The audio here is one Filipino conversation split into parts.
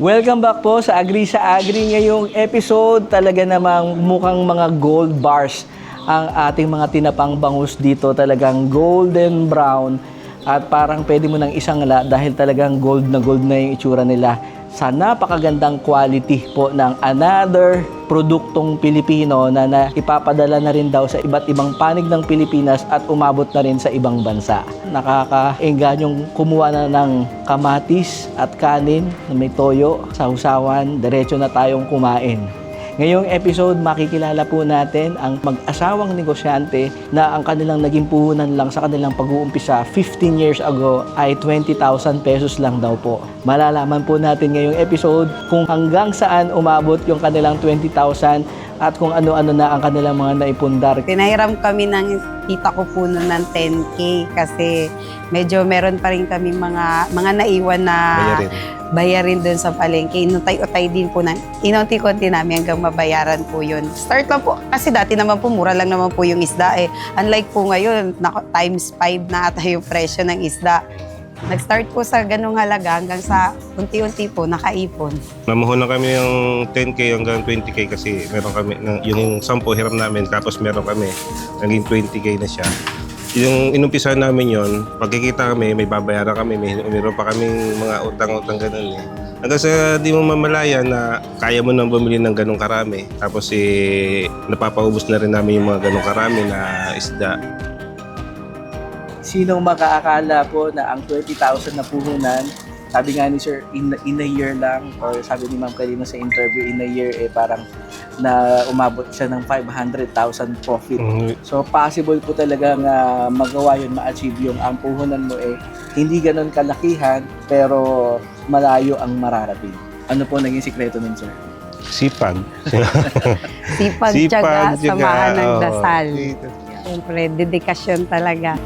Welcome back po sa Agri sa Agri. Ngayong episode, talaga namang mukhang mga gold bars ang ating mga tinapang bangus dito. Talagang golden brown at parang pwede mo nang isangla dahil talagang gold na yung itsura nila. Sa napakagandang quality po ng another produktong Pilipino na ipapadala na rin daw sa iba't ibang panig ng Pilipinas at umabot na rin sa ibang bansa. Nakakaenganyong kumuha na ng kamatis at kanin na may toyo sa usawan, diretso na tayong kumain. Ngayong episode, makikilala po natin ang mag-asawang negosyante na ang kanilang naging puhunan lang sa kanilang pag-uumpisa 15 years ago ay 20,000 pesos lang daw po. Malalaman po natin ngayong episode kung hanggang saan umabot yung kanilang 20,000 at kung ano-ano na ang kanilang mga naipundar. Pinahiram kami ng tita ko po noon ng 10K kasi medyo meron pa rin kami mga naiwan na bayarin doon sa palengke. Inutay-utay din po na inunti-kunti namin hanggang mabayaran po yun. Start lang po. Kasi dati naman po, mura lang naman po yung isda eh. Unlike po ngayon, times 5 na ata yung presyo ng isda. Nag-start po sa ganung halaga hanggang sa unti-unti po nakaipon. Namuhunan kami yung 10K hanggang 20K kasi meron kami, yung 10 hiram namin tapos meron kami, naging 20K na siya. Yung inumpisahan namin yon, pagkikita kami, may babayaran kami, meron pa kaming mga utang-utang ganun eh. Hanggang sa di mo mamalaya na kaya mo nang bumili ng ganung karami. Tapos napapaubos na rin namin yung mga ganung karami na isda. Sinong makaakala po na ang 20,000 na puhunan, sabi nga ni Sir, in a year lang, or sabi ni Ma'am kanina sa interview, in a year, parang na umabot siya ng 500,000 profit. So, possible po talagang magawa yun, ma-achieve yung ang puhunan mo hindi ganun kalakihan, pero malayo ang mararating. Ano po naging sikreto nun, Sir? Sipag. Sipag, tiyaga, samahan ng dasal. Siyempre, dedikasyon talaga.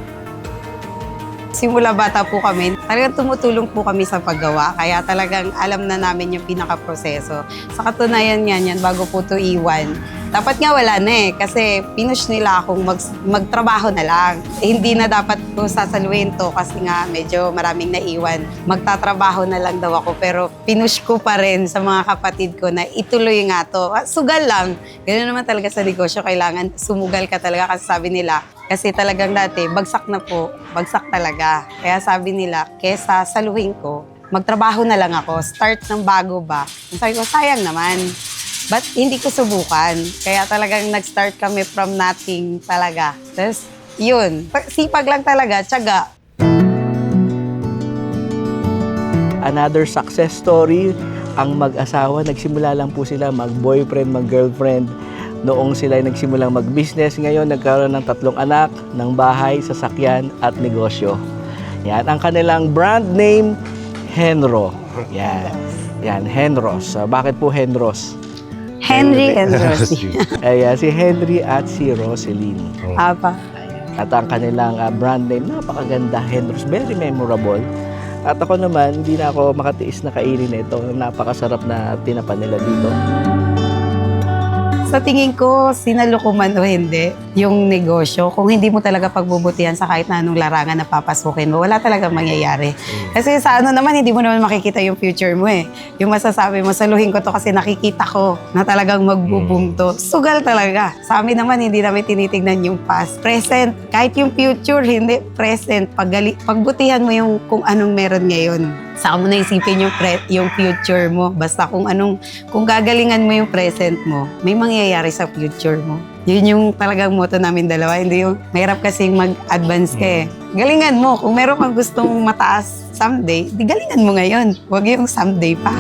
Simula bata po kami, talagang tumutulong po kami sa paggawa. Kaya talagang alam na namin yung pinaka-proseso. Sa katunayan nga yan, bago po ito iwan, dapat nga wala na kasi pinush nila akong magtrabaho na lang. Hindi na dapat po sasaluhin to kasi nga medyo maraming naiwan. Magtatrabaho na lang daw ako pero pinush ko pa rin sa mga kapatid ko na ituloy nga to. Sugal lang. Ganun naman talaga sa negosyo, kailangan sumugal ka talaga kasi sabi nila, kasi talagang dati, bagsak na po. Bagsak talaga. Kaya sabi nila, kesa saluhin ko, magtrabaho na lang ako. Start ng bago ba? Sabi ko, sayang naman. But hindi ko subukan. Kaya talagang nag-start kami from nothing talaga. Tapos, yun. Sipag lang talaga, tiyaga. Another success story, ang mag-asawa, nagsimula lang po sila mag-boyfriend, mag-girlfriend. Noong sila ay nagsimulang mag-business, ngayon nagkaroon ng 3 anak, ng bahay, sasakyan at negosyo. Yan, ang kanilang brand name, Henro. Yan, yan Henros. Bakit po Henros? Henry and Rosie. Ayan, si Henry at si Roseline. Apa. At ang kanilang brand name, napakaganda, Henros. Very memorable. At ako naman, hindi na ako makatiis na kainin ito. Napakasarap na tinapa nila dito. Sa tingin ko, sinaloko man o hindi, yung negosyo, kung hindi mo talaga pagbubutihan sa kahit na anong larangan na papasukin mo, wala talagang mangyayari. Kasi sa ano naman, hindi mo naman makikita yung future mo eh. Yung masasabi mo, saluhin ko to kasi nakikita ko na talagang magbo-boom to. Sugal talaga. Sa amin naman, hindi namin tinitignan yung past. Present. Kahit yung future, hindi. Present. Pagbutihan mo yung kung anong meron ngayon. Saka mo na isipin yung future mo. Basta kung gagalingan mo yung present mo, may mangyayari sa future mo. Yun yung talagang motto namin dalawa. Hindi yung mahirap kasing mag-advance ka eh. Galingan mo. Kung meron kang gustong mataas someday, di galingan mo ngayon. Huwag yung someday pa.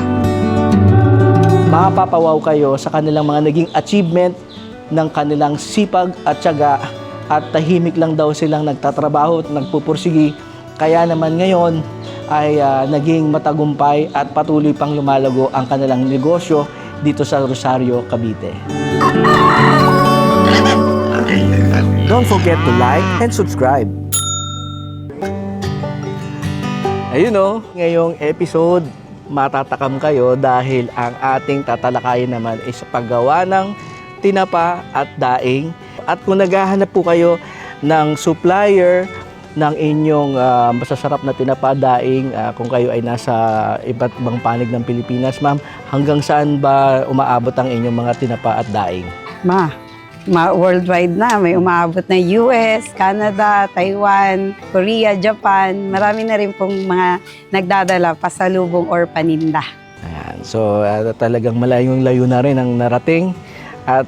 Mapapawaw kayo sa kanilang mga naging achievement ng kanilang sipag at tiyaga at tahimik lang daw silang nagtatrabaho at nagpupursigi. Kaya naman ngayon ay naging matagumpay at patuloy pang lumalago ang kanilang negosyo dito sa Rosario, Cavite. Don't forget to like and subscribe. Ayun o, ngayong episode, matatakam kayo dahil ang ating tatalakayin naman ay sa paggawa ng tinapa at daing. At kung naghahanap po kayo ng supplier ng inyong masasarap na tinapa daing kung kayo ay nasa iba't ibang panig ng Pilipinas, ma'am? Hanggang saan ba umaabot ang inyong mga tinapa at daing? Worldwide na. May umaabot na US, Canada, Taiwan, Korea, Japan. Marami na rin pong mga nagdadala pasalubong or paninda. Ayan. So, talagang malayong-layo na rin ang narating at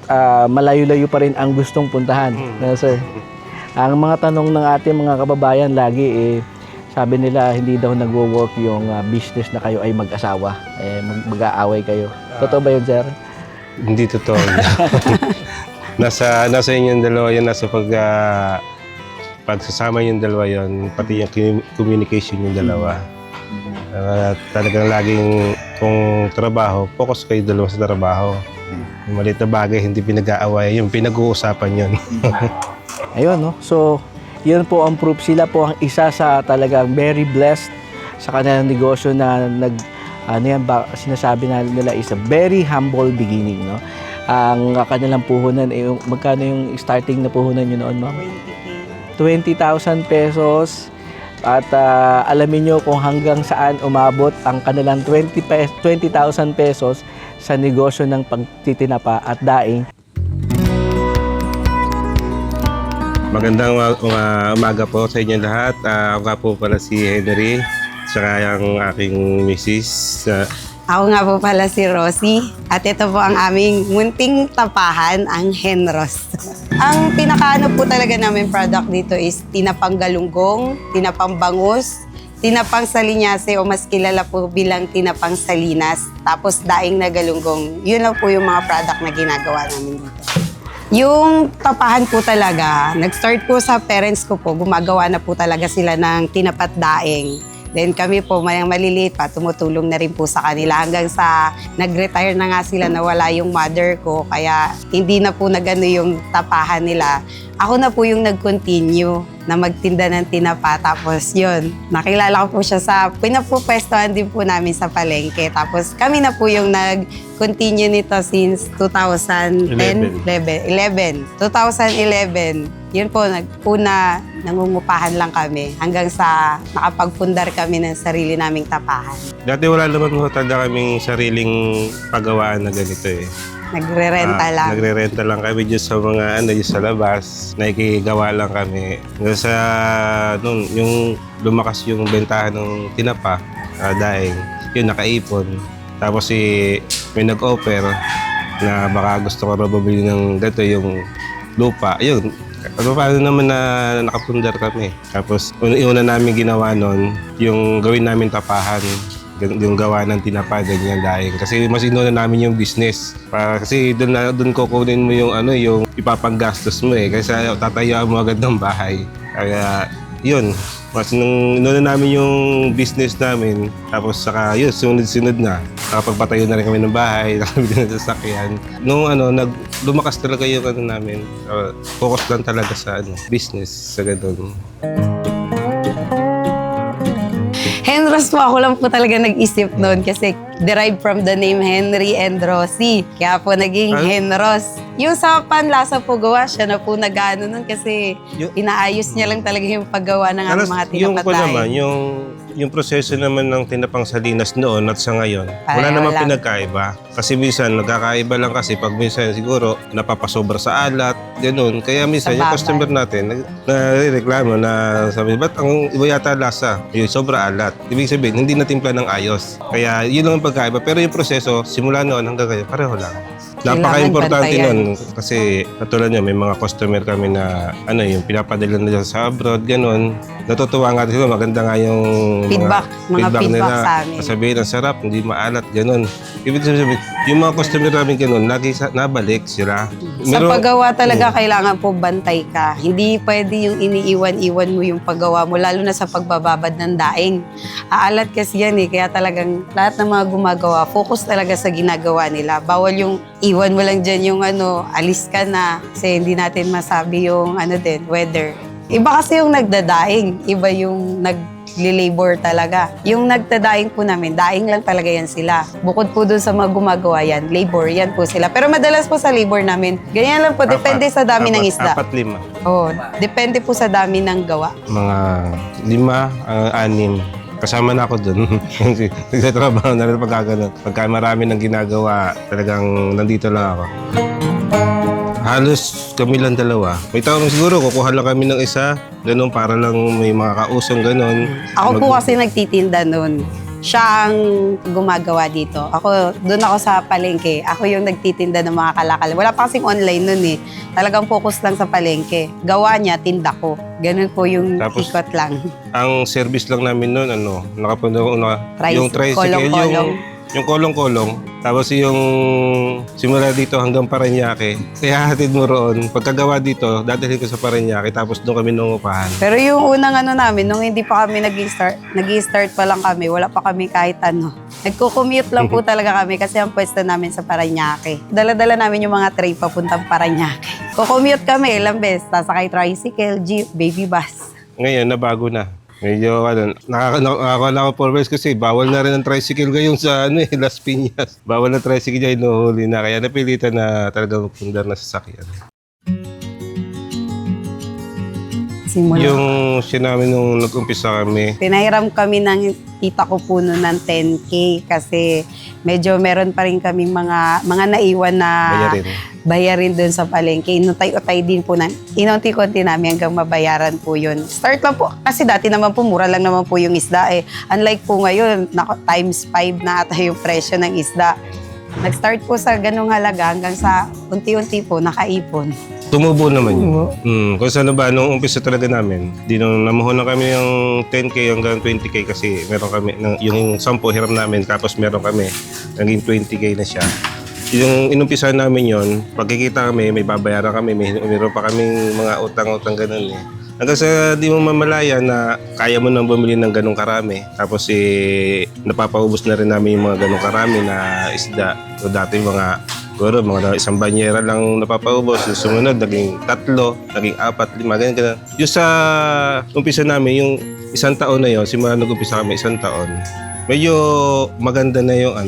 malayo-layo pa rin ang gustong puntahan. No, sir? Ang mga tanong ng ating mga kababayan lagi, sabi nila hindi daw nagwo-work yung business na kayo ay mag-asawa. Mag-aaway kayo. Totoo ba yun, sir? Hindi totoo. nasa inyong dalawa yan, nasa pagsasama yung dalawa yon, pati yung communication yung dalawa. Talagang laging kung trabaho, focus kayo dalawa sa trabaho. Yung maliit na bagay, hindi pinag-aaway, yung pinag-uusapan yun. Ayun, no? So, yun po ang proof. Sila po ang isa sa talagang very blessed sa kanilang negosyo na sinasabi na nila is a very humble beginning, no? Ang kanilang puhunan, magkano yung starting na puhunan nyo noon, ma'am? 20,000 pesos. At alamin nyo kung hanggang saan umabot ang kanilang 20,000 pesos sa negosyo ng pagtitinapa at daing. Magandang umaga po sa inyo lahat. Ako nga po pala si Henry, saka yung aking misis. Ako nga po pala si Rosie at ito po ang aming munting tapahan, ang Henros. Ang pinakaano po talaga namin product dito is tinapang galunggong, tinapang bangus, tinapang salinyase o mas kilala po bilang tinapang salinas, tapos daing na galunggong. Yun lang po yung mga product na ginagawa namin dito. Yung tapahan po talaga, nag-start po sa parents ko po, gumagawa na po talaga sila ng tinapat daing. Then kami po, mayang maliliit pa, tumutulong na rin po sa kanila hanggang sa nag-retire na nga sila, nawala yung mother ko. Kaya hindi na po nagano yung tapahan nila. Ako na po yung nag-continue na magtinda ng tinapa. Tapos yun, nakilala ko po siya sa, pinapupwestuhan din po namin sa palengke. Tapos kami na po yung nag-continue nito since 2011. 2011. Yun po, nagpuna, nangungupahan lang kami hanggang sa nakapagpundar kami ng sarili naming tapahan. Dati wala naman po talaga kaming sariling pagawaan na ganito eh. Nagre-renta lang. Nagre-renta lang kami dyan sa mga dyan sa labas. Nakikigawa lang kami. Hanggang sa yung lumakas yung bentahan ng tinapa, daing, yun nakaipon. Tapos may nag-offer na baka gusto ko na bumili ng ganito yung lupa. Yun, paano naman na nakapundar kami. Tapos una namin ginawa nun, yung gawin namin tapahan. Yung gawa ng tinapa, ganyan dahil. Kasi mas inuna namin yung business. Kasi doon kukunin mo yung yung ipapanggastos mo eh. Kasi tatayuan mo agad ng bahay. Kaya yun, mas inuna namin yung business namin. Tapos saka yun, sunod-sunod na. Nakapagpatayo na rin kami ng bahay, nakabili na sasakyan. Nung lumakas talaga yung namin. Focus lang talaga sa business, sa ganun. Henros po, ako lang po talaga nag-isip noon kasi derived from the name Henry and Rosie. Kaya po naging Henros. Yung sa panlasa po gawa, siya na po nag-ano nun kasi inaayos niya lang talaga yung paggawa ng mga tinapatay. Yung proseso naman ng tinapang salinas noon at sa ngayon, wala namang pinagkaiba. Kasi minsan, nagkakaiba lang kasi pag minsan siguro napapasobra sa alat, gano'n. Kaya minsan yung customer natin nagreklamo na sabi, ba't ang iba yata lasa? Yung sobra alat. Ibig sabihin, hindi natimpla ng ayos. Kaya yun lang ang pagkaiba. Pero yung proseso, simula noon hanggang ngayon, pareho lang. Napaka-importante nun kasi katulad nyo, may mga customer kami na yung pinapadala nila sa abroad, gano'n. Natutuwa nga sila, maganda nga yung feedback nila. sa amin. Sabihin, ang sarap, hindi maalat, gano'n. Ibig sabihin, yung mga customer namin gano'n, lagi nabalik sila. Sa paggawa talaga, kailangan po bantay ka. Hindi pwede yung iniiwan-iwan mo yung paggawa mo, lalo na sa pagbababad ng daing. Aalat kasi yan eh, kaya talagang lahat ng mga gumagawa, focus talaga sa ginagawa nila. Bawal yung iwan mo lang dyan yung alis ka na kasi hindi natin masabi yung weather. Iba kasi yung nagdadaing, iba yung nagli-labor talaga. Yung nagdadaing po namin, daing lang talaga yan sila. Bukod po dun sa mga gumagawa yan, labor, yan po sila. Pero madalas po sa labor namin, ganyan lang po, depende sa dami ng isda. 4-5. Oo, depende po sa dami ng gawa. Mga 5, 6. Kasama na ako dun. Nagtatrabaho na rin pagkaganon. Pagka marami ng ginagawa, talagang nandito lang ako. Halos kami lang dalawa. May taong siguro, kukuha lang kami ng isa. Ganun, para lang may mga kausong ganun. Ako po kasi nagtitinda nun. Siya ang gumagawa dito. Doon ako sa palengke. Ako yung nagtitinda ng mga kalakal. Wala pa kasing online nun eh. Talagang focus lang sa palengke. Gawa niya, tinda ko. Ganun po yung Tapos, ikot lang. Ang service lang namin nun, nakapunta ko yung tricycle, kolong-kolong. yung kolong-kolong. Tapos yung simula dito hanggang Parañaque. Kaya hatid mo roon. Pagkagawa dito, dadalhin ko sa Parañaque. Tapos doon kami nangungupahan. Pero yung unang namin, nung hindi pa kami nag-start pa lang kami, wala pa kami kahit ano. Nagko-commute lang po talaga kami kasi ang pwesto namin sa Parañaque. Dala-dala namin yung mga tray papuntang Parañaque. Ko-commute kami ilang beses, sasakay tricycle, jeep, baby bus. Ngayon, nabago na. Medyo, nakaka na ako 4 years kasi bawal na rin ang tricycle ngayon sa Las Piñas. Bawal na tricycle dyan, inuhuli na. Kaya napilitan na talaga magpundar na sasakyan. Simula. Yung siya namin nung nag-umpisa kami, Pinahiram kami ng tita ko po noon ng 10K kasi medyo meron pa rin kaming mga naiwan na bayarin doon sa palengke. Inutay-utay din po inunti-kunti namin hanggang mabayaran po yun. Start lang po, kasi dati naman po, mura lang naman po yung isda eh. Unlike po ngayon, times 5 na ata yung presyo ng isda. Nag-start po sa ganung halaga hanggang sa unti-unti po nakaipon. tumubo naman yun. Kung saan ba, nung umpisa talaga namin, namuhunan kami yung 10K hanggang 20K kasi meron kami, yung 10 hiram namin, tapos meron kami, naging 20K na siya. Yung inumpisahan namin yon, pagkikita kami, may babayaran kami, meron pa kaming mga utang-utang ganun eh. Hanggang sa di mo mamalaya na kaya mo nang bumili ng ganong karami. Tapos napapaubos na rin namin yung mga ganong karami na isda. So dati siguro mga isang banyera lang napapaubos. Yung sumunod, naging 3, naging 4, 5, ganyan. Yung sa umpisa namin, yung 1 taon na yon, simula nag-umpisa kami 1 taon, medyo maganda na yung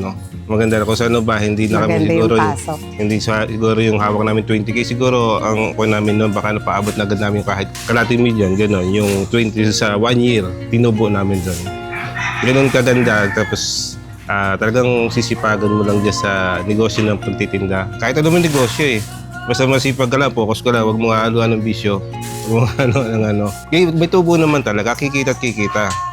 maganda na kung saan ba, hindi na kami siguro siguro yung hawak namin 20K, siguro ang kuha namin noon baka napaabot na agad namin kahit kalating milyon, gano'n, yung 20 sa 1 year, tinubo namin doon. Gano'n kaganda, tapos talagang sisipagan mo lang dyan sa negosyo ng pagtitinda. Kahit ano man negosyo eh. Basta masipag ka lang, focus ka lang, huwag mo nga ng bisyo, huwag mo nga may tubo naman talaga, kikita at kikita.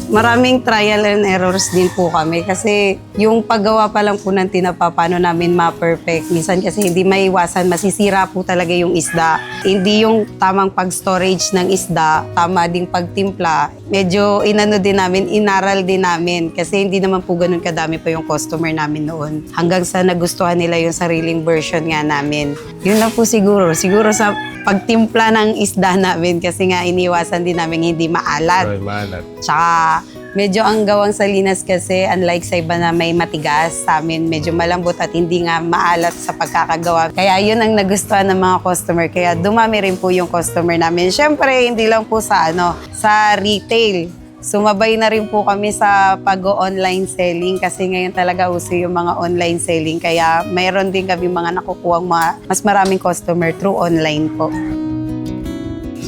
Maraming trial and errors din po kami kasi yung paggawa pa lang po ng tinapa, paano namin ma-perfect. Minsan kasi hindi maiwasan, masisira po talaga yung isda. Hindi yung tamang pag-storage ng isda, tama ding pagtimpla. Medyo inaral din namin kasi hindi naman po ganun kadami pa yung customer namin noon. Hanggang sa nagustuhan nila yung sariling version nga namin. Yun lang po siguro sa pagtimpla ng isda namin kasi nga iniwasan din namin hindi maalat. Ay, maalat. Tsaka medyo ang gawang salinas kasi unlike sa iba na may matigas, sa amin medyo malambot at hindi nga maalat sa pagkakagawa. Kaya yun ang nagustuhan ng mga customer. Kaya dumami rin po yung customer namin. Siyempre, hindi lang po sa retail. Sumabay na rin po kami sa pag-online selling kasi ngayon talaga uso yung mga online selling. Kaya mayroon din kami mga nakukuhang mas maraming customer through online po.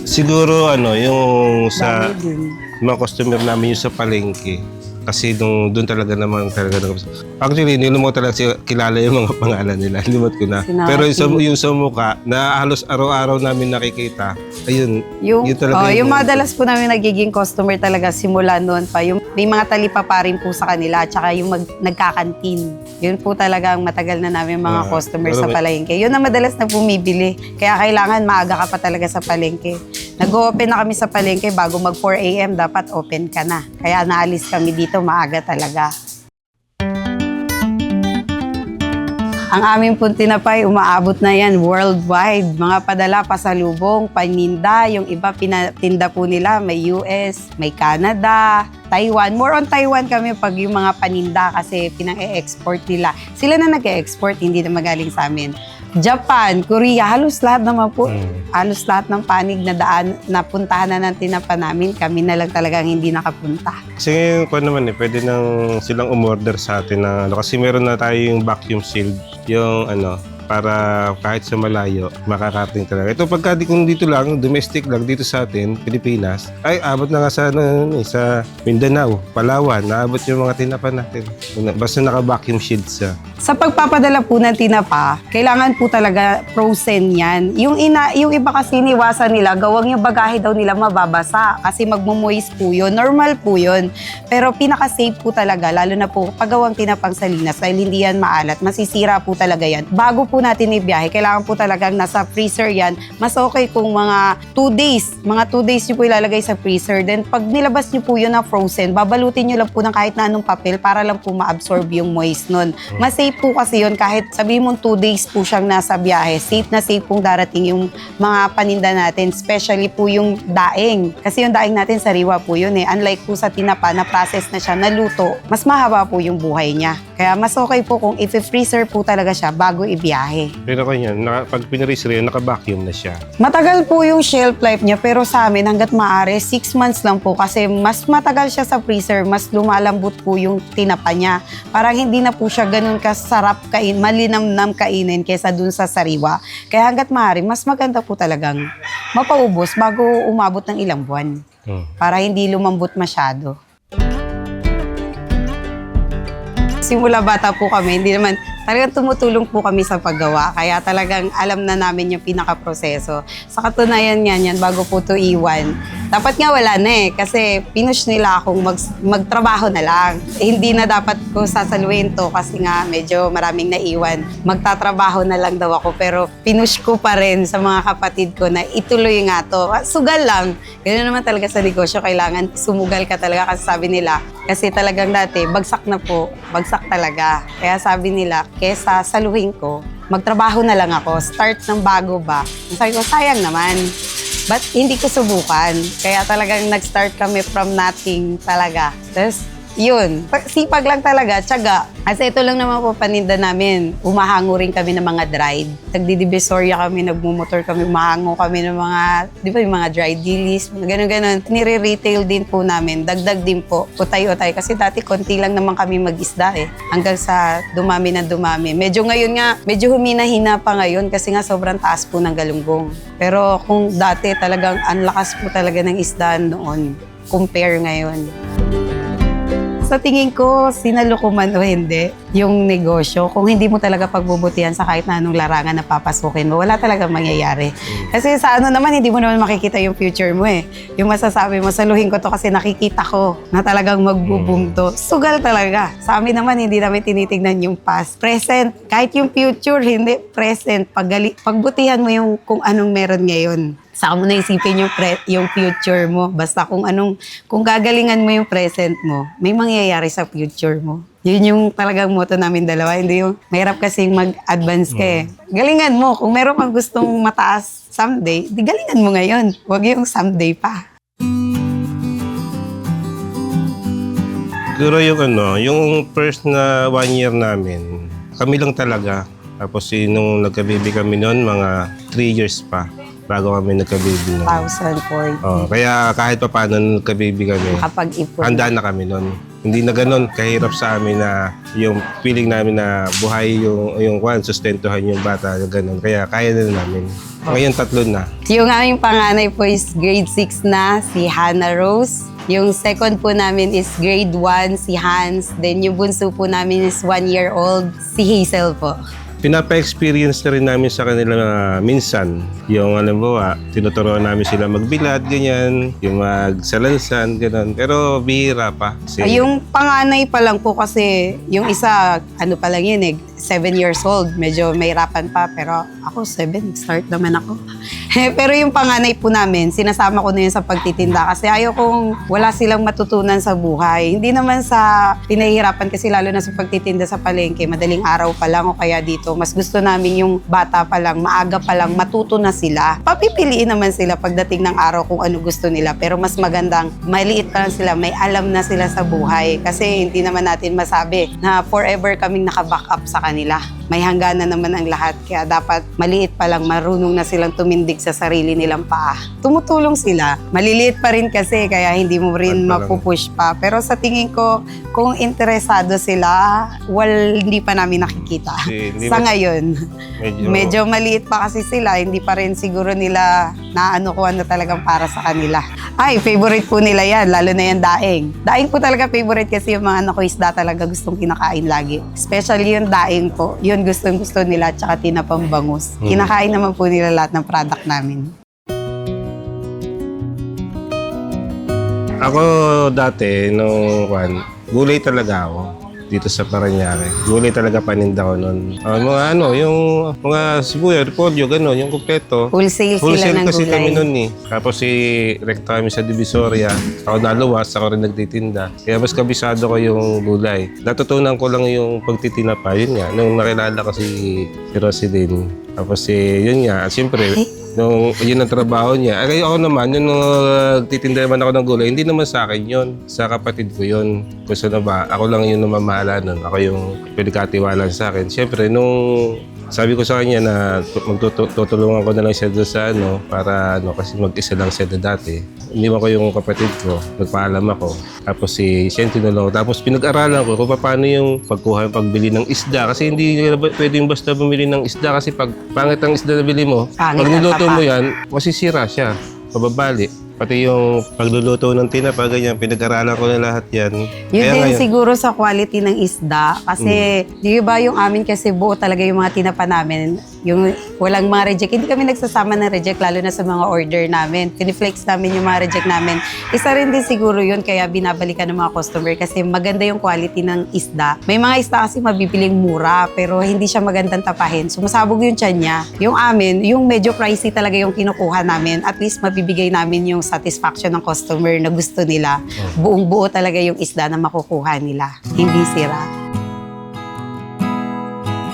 Siguro yung sa Dami din. mga customer namin yung sa palengke. Kasi doon talaga naman actually, hindi mo talaga kilala yung mga pangalan nila. Limot ko na. Pero yung sa mukha, na halos araw-araw namin nakikita, ayun, yun talaga. Yung madalas po namin nagiging customer talaga simula noon pa. Yung may mga talipa pa rin po sa kanila at saka yung nagkakantin. Yun po talaga ang matagal na namin mga customer sa palengke. Yun ang madalas na bumibili. Kaya kailangan maaga ka pa talaga sa palengke. Nag-open na kami sa palengke bago mag 4 AM, dapat open ka na. Kaya naalis kami dito maaga talaga. Ang aming pong tinapay, umaabot na yan worldwide. Mga padala, pasalubong, paninda. Yung iba pinatinda po nila, may US, may Canada, Taiwan. More on Taiwan kami pag yung mga paninda kasi pinang-e-export nila. Sila na nag-e-export, hindi na magaling sa amin. Japan, Korea, halos lahat naman po. Halos lahat ng panig na daan, napuntahan na ng tinapa namin, kami na lang talagang hindi nakapunta. Kasi ngayon ko naman pwede nang silang umorder sa atin ng kasi meron na tayo yung vacuum sealed, yung para kahit sa malayo, makakarating talaga. Ito pagka kung dito lang, domestic lang dito sa atin, Pilipinas, ay abot na nga sa Mindanao, Palawan, naabot yung mga tinapa natin. Basta naka-vacuum shield siya. Sa pagpapadala po ng tinapa, kailangan po talaga frozen yan. Yung iba kasi iniwasan nila, gawang yung bagahe daw nila mababasa kasi magmumoist po yun. Normal po yun. Pero pinaka-safe po talaga, lalo na po pagawang tinapang salinas dahil hindi yan maalat, masisira po talaga yan. Bago po natin ibiyahe, kailangan po talagang nasa freezer yan. Mas okay kung mga 2 days. Mga 2 days nyo po ilalagay sa freezer. Then pag nilabas nyo po yun na frozen, babalutin nyo lang po ng kahit na anong papel para lang po ma-absorb yung moist nun. Mas safe po kasi yun kahit sabihin mo 2 days po siyang nasa biyahe. Safe na safe pong darating yung mga paninda natin. Especially po yung daing. Kasi yung daing natin sariwa po yun eh. Unlike po sa tinapa na process na siya, naluto, mas mahaba po yung buhay niya. Kaya mas okay po kung i-freezer po talaga siya bago ibiyahe. Pero kanya, pag pinreser yun, naka-vacuum na siya. Matagal po yung shelf life niya pero sa amin hanggat maaari 6 months lang po kasi mas matagal siya sa freezer, mas lumalambot po yung tinapa niya. Parang hindi na po siya ganun kasarap malinamnam kainin kaysa dun sa sariwa. Kaya hanggat maaari, mas maganda po talagang mapaubos bago umabot ng ilang buwan. Para hindi lumambot masyado. Simula bata po kami, hindi naman, talagang tumutulong po kami sa paggawa. Kaya talagang alam na namin yung pinaka-proseso. Sa katunayan nga yan, bago po ito iwan, dapat nga wala na eh. Kasi pinush nila akong magtrabaho na lang. Hindi na dapat ko sasaluhin to kasi nga medyo maraming naiwan. Magtatrabaho na lang daw ako. Pero pinush ko pa rin sa mga kapatid ko na ituloy nga to. Sugal lang. Ganun naman talaga sa negosyo. Kailangan sumugal ka talaga kasi sabi nila, kasi talagang dati, bagsak na po. Bagsak talaga. Kaya sabi nila, kesa saluhin ko, magtrabaho na lang ako. Start ng bago ba? Sabi ko, sayang naman. But hindi ko subukan. Kaya talagang nag-start kami from nothing talaga. Tapos, yun. Sipag lang talaga, tiyaga. Kasi ito lang naman po paninda namin. Umahango rin kami ng mga dried. Nagdidivisoria kami, nagmumotor kami, umahango kami ng mga, di ba yung mga dried dilis, ganun-ganun. Nire-retail din po namin. Dagdag din po. Utay-utay. Kasi dati konti lang naman kami mag-isda eh. Hanggang sa dumami na dumami. Medyo ngayon nga, medyo humina-hina pa ngayon kasi nga sobrang taas po ng galunggong. Pero kung dati talagang ang lakas po talaga ng isda noon. Compare ngayon. Sa tingin ko, sinaloko man o hindi, yung negosyo, kung hindi mo talaga pagbubutihan sa kahit na anong larangan na papasukin mo, wala talagang mangyayari. Kasi sa ano naman, hindi mo naman makikita yung future mo eh. Yung masasabi mo, saluhin ko to kasi nakikita ko na talagang magbo-boom to. Sugal talaga. Sa amin naman, hindi namin tinitignan yung past. Present. Kahit yung future, hindi. Present. Pagbutihan mo yung kung anong meron ngayon. Saka mo na isipin yung future mo. Basta kung gagalingan mo yung present mo, may mangyayari sa future mo. Yun yung talagang motto namin dalawa. Hindi yung mahirap kasing mag-advance ka eh. Galingan mo. Kung meron kang gustong mataas someday, di galingan mo ngayon. Huwag yung someday pa. Siguro yung first na 1 year namin, kami lang talaga. Tapos nung nagka-baby kami noon, mga 3 years pa bago kami nagka-baby noon. 2014. Kaya kahit pa paano nagka-baby kami, Kapag-ipon. handa na kami noon. Hindi na ganun kahirap sa amin na yung feeling namin na buhay yung sustentuhan yung bata, ganun. Kaya kaya na namin. Ngayon 3 na. Yung aming panganay po is grade 6 na, si Hannah Rose. Yung second po namin is grade 1, si Hans. Then yung bunso po namin is 1 year old, si Hazel po. Pinapa-experience na rin namin sa kanila minsan. Yung tinuturuan namin sila magbilad, ganyan. Yung magsalansan, ganun. Pero bihira pa. Yung panganay pa lang po kasi yung isa, pa lang yun 7 years old. Medyo mahirapan pa, pero ako 7, start naman ako. Pero yung panganay po namin, sinasama ko na yun sa pagtitinda kasi ayaw kong wala silang matutunan sa buhay. Hindi naman sa pinahihirapan kasi lalo na sa pagtitinda sa palengke, madaling araw pa lang o kaya dito. Mas gusto namin yung bata pa lang, maaga pa lang, matuto na sila. Papipiliin naman sila pagdating ng araw kung ano gusto nila. Pero mas magandang, maliit pa lang sila, may alam na sila sa buhay. Kasi hindi naman natin masabi na forever kaming naka-back up sa kanila. may hangganan naman ang lahat. Kaya dapat maliit pa lang, marunong na silang tumindig sa sarili nilang paa. Tumutulong sila. Maliliit pa rin kasi, kaya hindi mo rin mapupush pa. Pero sa tingin ko, kung interesado sila, hindi pa namin nakikita. Sa ngayon, medyo maliit pa kasi sila, hindi pa rin siguro nila naano ko ano talagang para sa kanila. Ay, favorite po nila yan, lalo na yan daing. Daing po talaga favorite kasi yung mga anak ko isda talaga gustong kinakain lagi. Especially yung daing po, yun gustong-gusto nila, tsaka tinapang bangus. Kinakain naman po nila lahat ng product namin. Ako dati, gulay talaga ako dito sa Parañaque. Gulay talaga paninda ko noon. Yung mga sibuyas, repolyo, gano'n, yung kumpleto. Wholesale sila ng kasi gulay. kami noon eh. Tapos rekta kami sa Divisoria. Ako naluwas, ako rin nagtitinda. Kaya mas kabisado ko yung gulay. Natutunan ko lang yung pagtitinapa. Yun nga, nung nakilala ko si Roselyn. Tapos yun nga, siyempre, yun ang trabaho niya. Ay, ako naman, yung titinda naman ako ng gulay, hindi naman sa akin yun. Sa kapatid ko yun. Gusto na ba, ako lang yung namamahala nun. Ako yung pinagkatiwalaan sa akin. Siyempre, nung sabi ko sa kanya na tutulungan ko na lang siya doon sa para kasi mag-isa lang siya na dati. Iniwan ko yung kapatid ko, nagpaalam ako. Tapos siya yung tinulong. Tapos pinag-aralan ko kung paano yung pagkuha, pagbili ng isda. Kasi hindi pwedeng basta bumili ng isda kasi pag pangit ang isda na bili mo, pag niluto mo yan, masisira siya, pababali. Pati yung pagluluto ng tinapa, ganyan, pinag-aralan ko na lahat yan. Yun Kaya din ngayon, siguro sa quality ng isda. Kasi, di ba yung amin kasi buo talaga yung mga tinapa namin. Yung walang mga reject. Hindi kami nagsasama ng reject, lalo na sa mga order namin. Piniflex namin yung mga reject namin. Isa rin din siguro yun, kaya binabalikan ng mga customer kasi maganda yung quality ng isda. May mga isda kasi mabibiling mura, pero hindi siya magandang tapahin. Sumasabog yung tiyan niya. Yung amin, yung medyo pricey talaga yung kinukuha namin. At least mabibigay namin yung satisfaction ng customer na gusto nila. Buong-buo talaga yung isda na makukuha nila. Hindi sira.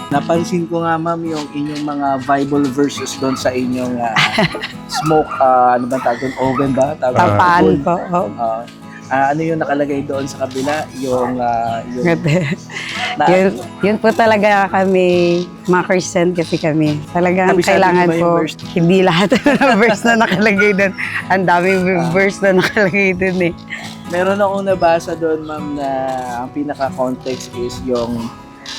Napansin ko nga, ma'am, yung inyong mga Bible verses doon sa inyong smoke, ano ba tawag doon? Oven ba? Tapan po. Oh. Ano yung nakalagay doon sa kabila? Yung Yun po talaga kami, mga Christian kasi kami. Talagang Kabisado kailangan niyo ba yung po, verse? hindi lahat ng verse na nakalagay doon. Ang daming verse na nakalagay doon eh. meron akong nabasa doon, ma'am, na ang pinaka-context is yung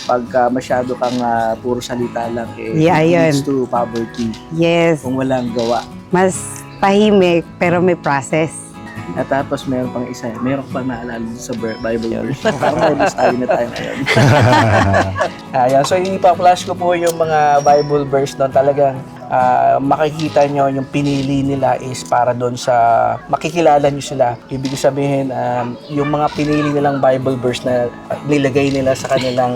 pagka masyado kang puro salita lang, Yeah, it leads yun. to poverty. Yes, Kung walang gawa. mas tahimik pero may process. At tapos meron pang isa, meron pa naalala sa Bible verse. Parang nervous tayo na tayo ngayon. Ayan, so ipa-flash ko po yung mga Bible verse doon. Talagang makikita nyo yung pinili nila is para doon sa makikilala nyo sila. Ibig sabihin, yung mga pinili nilang Bible verse na nilagay nila sa kanilang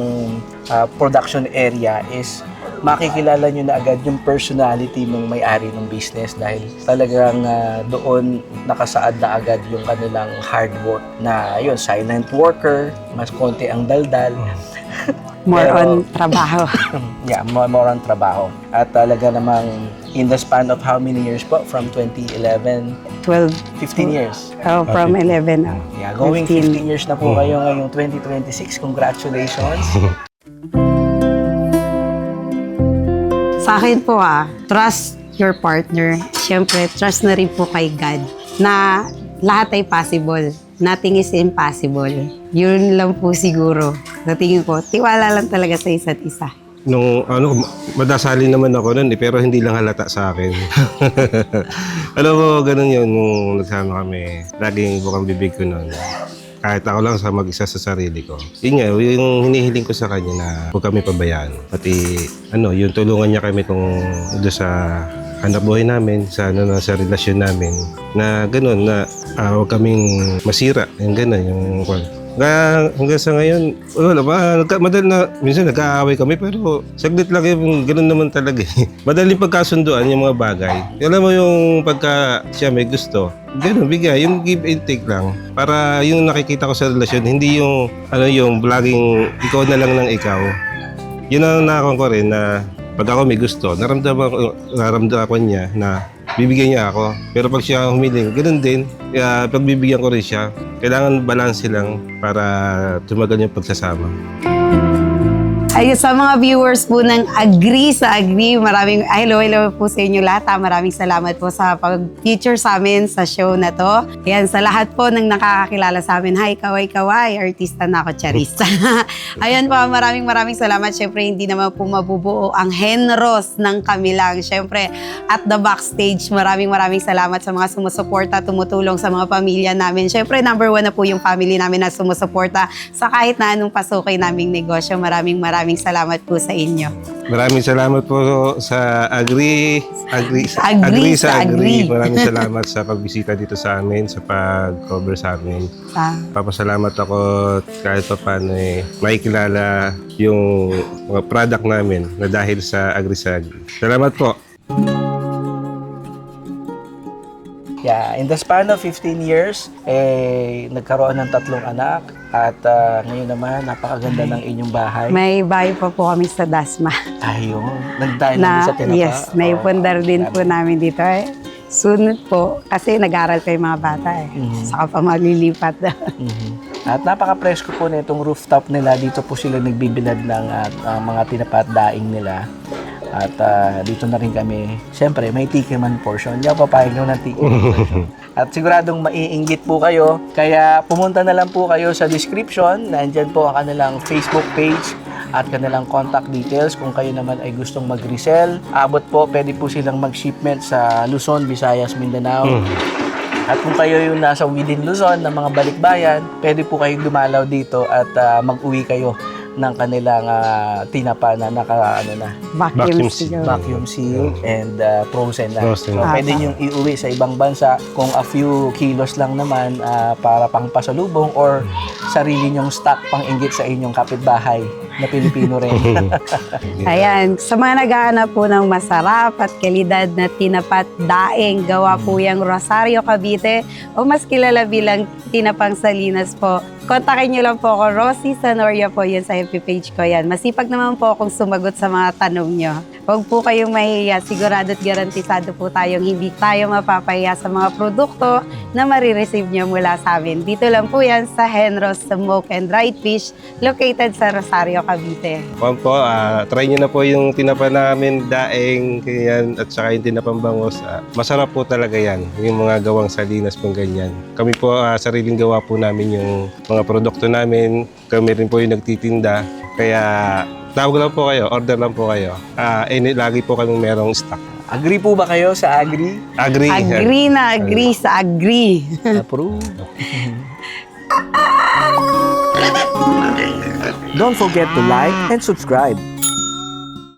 production area is makikilala nyo na agad yung personality ng may-ari ng business dahil talagang doon nakasaad na agad yung kanilang hard work na yun, silent worker, mas konti ang daldal. More Pero, on trabaho. Yeah, more on trabaho. At talaga namang in the span of how many years po? From 2011, 12. 15 years. Oh, from 11 na. Yeah, going 15. 15 years na po kayo ngayong 2026. Congratulations. Sa akin po trust your partner. Siyempre, trust na rin po kay God na lahat ay possible. Nothing is impossible. Yun lang po siguro. Sa tingin ko, tiwala lang talaga sa isa't isa. Nung madasali naman ako nun pero hindi lang halata sa akin. Alam mo, ganun yun nung nagsama kami. Laging bukang bibig ko nun. Kahit ako lang sa mag-isa sa sarili ko. Yun nga, yung hinihiling ko sa kanya na huwag kami pabayaan. Pati, yung tulungan niya kami doon sa hanap buhay namin, sa relasyon namin. Na ganun, na huwag kaming masira. Yung ganun, yung hanggang sa ngayon, wala ba, minsan nagkaaway kami, pero saglit lang yung ganun naman talaga eh. Madaling pagkasunduan yung mga bagay. Alam mo yung pagka siya may gusto, ganun, bigay, yung give and take lang. Para yung nakikita ko sa relasyon, hindi yung, yung vlogging, ikaw na lang ng ikaw. Yun ang nakakon ko rin na pag ako may gusto, naramdaman ko niya na bibigyan niya ako. Pero pag siya humiling, ganoon din. Kaya pagbibigyan ko rin siya, kailangan balance lang para tumagal yung pagsasama. Ay, sa mga viewers po ng Agree sa Agree, hello po sa inyo lahat. Maraming salamat po sa pag-feature sa amin sa show na to. Ayan, sa lahat po ng nakakakilala sa amin, hi, kaway, artista na ako, charista. Ayan po, maraming salamat. Siyempre, hindi naman po mabubuo ang Henros ng kami lang. Siyempre, at the backstage, maraming salamat sa mga sumusuporta, tumutulong sa mga pamilya namin. Siyempre, number 1 na po yung family namin na sumusuporta sa kahit na anong pasukin naming negosyo. Maraming salamat po sa inyo. Maraming salamat po sa Agree sa Agree. Maraming salamat sa pagbisita dito sa amin, sa pag-cover sa amin. Papasalamat ako kahit pa paano makikilala yung mga product namin na dahil sa Agree sa Agree. Salamat po. Yeah, in the span of 15 years, nagkaroon ng 3 anak at ngayon naman, napakaganda ng inyong bahay. May bahay pa po kami sa Dasma. Ayun, nagdahil na sa tinapa. Yes, may pundar din po namin dito. Sunod po, kasi nag-aral kayo mga bata Saka pa malilipat. At napaka-presko po na itong rooftop nila. Dito po sila nagbibilad ng mga tinapa at daing nila. At dito na rin kami, siyempre may tikiman portion. Hindi ako papayag nyo ng tikiman portion. At siguradong maiinggit po kayo. Kaya pumunta na lang po kayo sa description. Nandyan po ang kanilang Facebook page at kanilang contact details kung kayo naman ay gustong mag-resell. Abot po, pwede po silang mag-shipment sa Luzon, Visayas, Mindanao. At kung kayo yung nasa within Luzon ng mga balikbayan, pwede po kayong dumalaw dito at mag-uwi kayo ng kanilang tinapa na Vacuum seal. vacuum seal and frozen na. Frozen. So, pwede nyo iuwi sa ibang bansa kung a few kilos lang naman para pang pasalubong or sarili nyong stock pang inggit sa inyong kapitbahay na Pilipino rin. Ayan, sa mga naghahanap po ng masarap at kalidad na tinapat daing, gawa po yung Rosario, Cavite o mas kilala bilang Tinapang Salinas po. Kontakin nyo lang po ako, Rosie Sanoria po yun sa FB page ko yan. Masipag naman po akong sumagot sa mga tanong nyo. Huwag po kayong mahihiya, sigurado at garantisado po tayong hindi tayo mapapahiya sa mga produkto na marireceive nyo mula sa amin. Dito lang po yan sa Henros Smoke and Dried Fish located sa Rosario, Cavite. Po, try nyo na po yung tinapa namin, daing, yan, at saka yung tinapang bangus. Masarap po talaga yan, yung mga gawang salinas pong ganyan. Kami po, sariling gawa po namin yung mga produkto namin. Kami rin po yung nagtitinda. Kaya tawag lang po kayo, order lang po kayo. Lagi po kaming merong stock. Agree po ba kayo sa Agree? Agree. Agree sa Agree. Approve. Don't forget to like and subscribe.